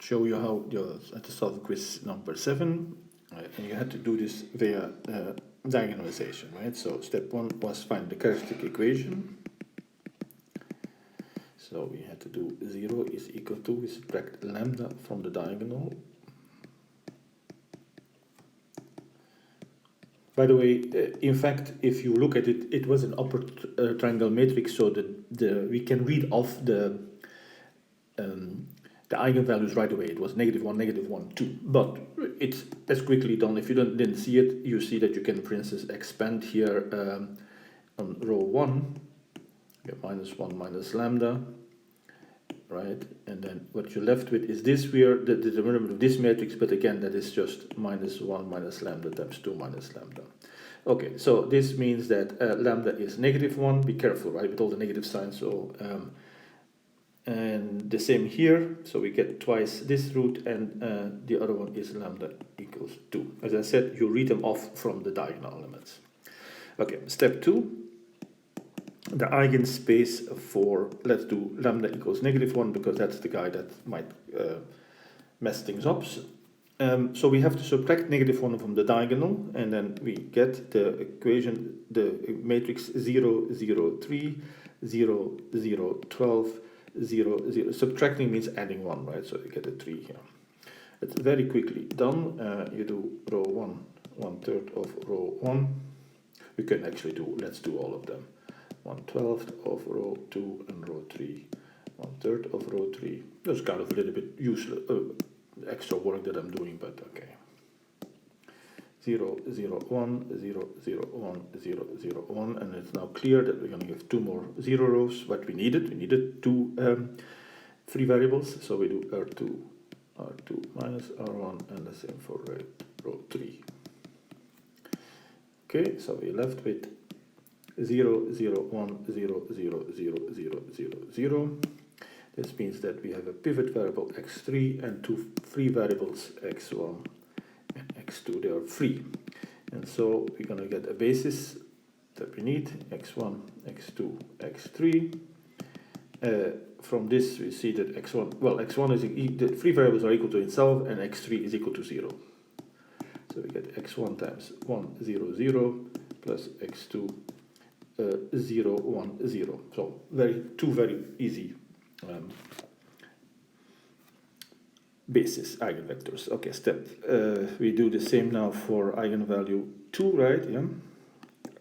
show you how you had to solve quiz number 7, and you had to do this via diagonalization, right? So step 1 was find the characteristic equation. So we had to do 0 is equal to, we subtract lambda from the diagonal. By the way, in fact, if you look at it, it was an upper triangle matrix, so we can read off the eigenvalues right away. It was -1, -1, 2. But it's as quickly done. If you didn't see it, you see that you can, for instance, expand here on row 1, get -1 minus lambda, right? And then what you're left with is this here, the determinant of this matrix, but again, that is just -1 minus lambda times 2 minus lambda. Okay, so this means that lambda is -1. Be careful, right, with all the negative signs. So and the same here, so we get twice this root, and the other one is lambda equals 2. As I said, you read them off from the diagonal elements. Okay, step 2, the eigenspace for, let's do lambda equals -1, because that's the guy that might mess things up. So we have to subtract -1 from the diagonal, and then we get the equation, the matrix 0, 0, 3, 0, 0, 12, 0, 0. Subtracting means adding 1, right? So you get a 3 here. It's very quickly done. You do row 1, 1/3 of row 1. We can actually do, let's do all of them. 1/12 of row 2 and row 3. 1/3 of row 3. That's kind of a little bit useless, extra work that I'm doing, but okay. 0, 0, 1, 0, 0, 1, 0, 0, 1, and it's now clear that we're going to give 2 more 0 rows. What we needed 2 free variables, so we do R2 minus R1, and the same for row 3. Okay, so we're left with 0, 0, 1, 0, 0, 0, 0, 0, 0. This means that we have a pivot variable x3 and 2 free variables x1 and x2. They are free, and so we're going to get a basis that we need, x1, x2, x3. From this we see that x1 is the free variables are equal to itself, and x3 is equal to 0. So we get x1 times 1, 0, 0 plus x2 0, 1, 0. So two very easy basis eigenvectors. Okay, step. We do the same now for eigenvalue 2, right? Yeah.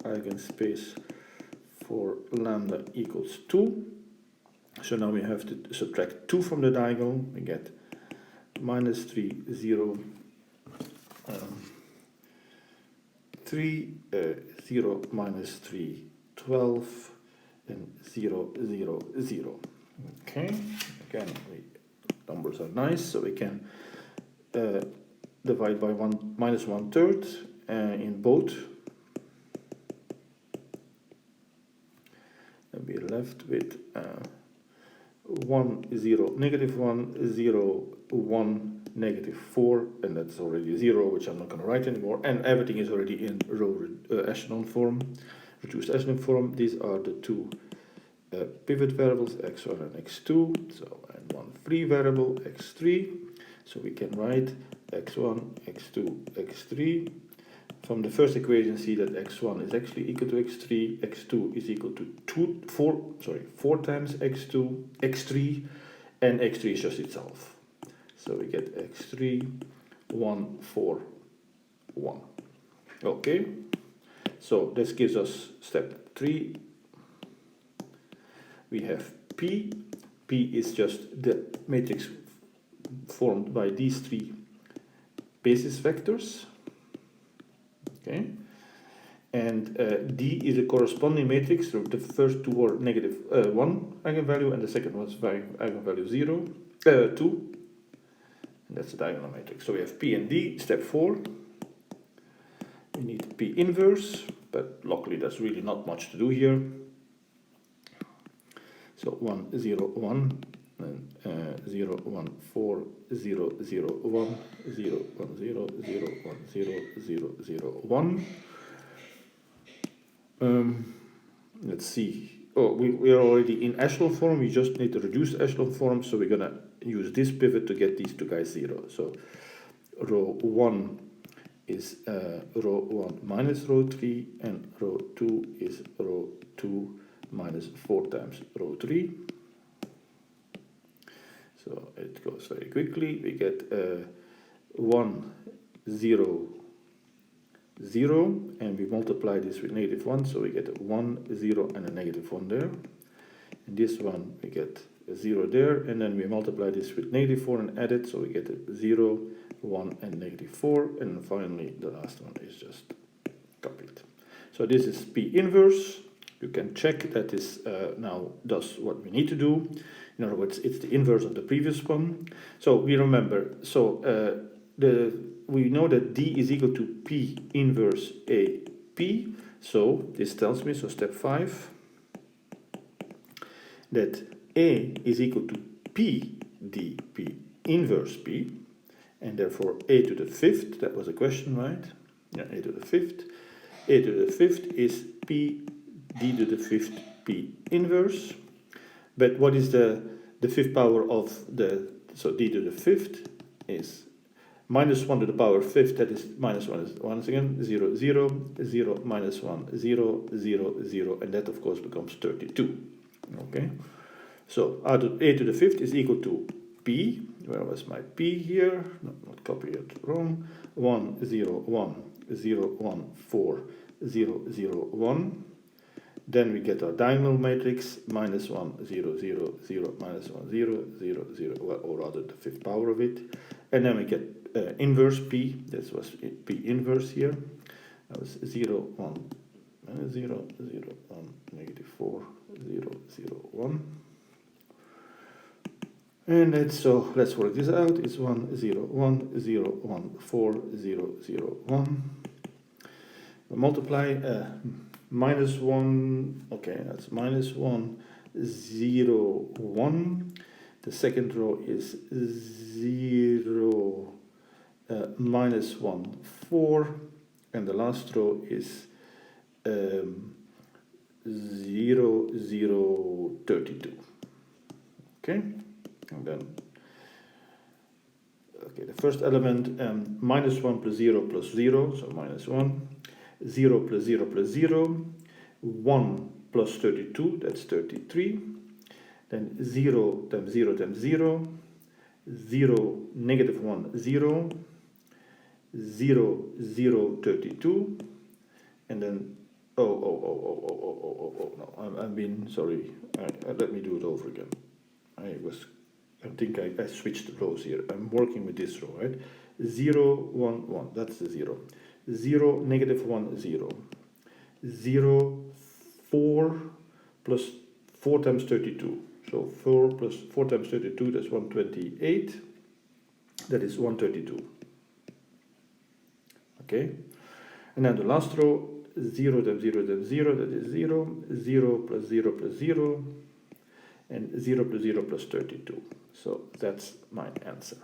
Eigenspace for lambda equals 2. So now we have to subtract 2 from the diagonal. We get -3, 0, 3, 0, -3, 12, and 0, 0, 0. Okay, again, numbers are nice, so we can divide by -1/3 in both. And we're left with 1, 0, -1, 0, 1, -4, and that's already 0, which I'm not going to write anymore, and everything is already in row echelon form, reduced echelon form. These are the 2 pivot variables, x1 and x2, so, and 1 free variable, x3, so we can write x1, x2, x3. From the first equation, see that x1 is actually equal to x3, x2 is equal to 4 times x3, and x3 is just itself. So we get x3, 1, 4, 1. Okay, so this gives us step 3. We have P. P is just the matrix formed by these 3 basis vectors. Okay, and D is a corresponding matrix. So the first 2 are -1 eigenvalue, and the second one is eigenvalue 2, and that's the diagonal matrix. So we have P and D. Step 4. We need P inverse, but luckily there's really not much to do here. So 1, 0, 1, and 0, 1, 4, 0, 0, 1, 0, 1, 0, 0, 1, 0, 0, 0, 1. Let's see. Oh, we are already in echelon form. We just need to reduce echelon form, so we're gonna use this pivot to get these two guys 0. So row 1 is row 1 minus row 3, and row 2 is row 2 minus 4 times row 3. So it goes very quickly. We get 1, 0, 0, and we multiply this with -1, so we get 1, 0, and a -1 there. And this one we get a 0 there, and then we multiply this with -4 and add it, so we get a 0, 1, and -4, and finally the last one is just copied. So this is P inverse. You can check that this now does what we need to do. In other words, it's the inverse of the previous one. So we remember, so we know that D is equal to P inverse AP. So this tells me, so step 5, that A is equal to P dP inverse P, and therefore A to the 5th, that was a question, right? Yeah, A to the 5th. A to the 5th is P D to the 5th P inverse. But what is the 5th power of the, so D to the 5th is -1 to the power 5th, that is -1 is once again 0, 0, 0, -1, 0, 0, 0, and that of course becomes 32. Okay, so A to the 5th is equal to P, where was my P here? No, not copy it, wrong. 1, 0, 1, 0, 1, 4, 0, 0, 1. Then we get our diagonal matrix, -1, 0, 0, 0, -1, 0, 0, 0, or rather the 5th power of it. And then we get inverse P, this was P inverse here. That was 0, 1, 0, 0, 1, -4, 0, 0, 1. And let's work this out. It's 1, 0, 1, 0, 1, 4, 0, 0, 1. We multiply -1, okay, that's -1, 0, 1. The second row is 0, -1, 4, and the last row is 0, 0, 32. Okay, and then okay, the first element, -1 plus 0 plus 0, so -1. 0 plus 0 plus 0, 1 plus 32, that's 33, then 0 times 0 times 0, 0, -1, 0, 0, 0, 32, and then, no, I've been, sorry, let me do it over again. I think I switched the rows here. I'm working with this row, right? 0, 1, 1, that's the 0. 0, -1, 0. 0, 4 plus 4 times 32. So 4 plus 4 times 32, that's 128. That is 132. Okay? And then the last row, 0 times 0 times 0, that is 0. 0 plus 0 plus 0. And 0 plus 0 plus 32. So that's my answer.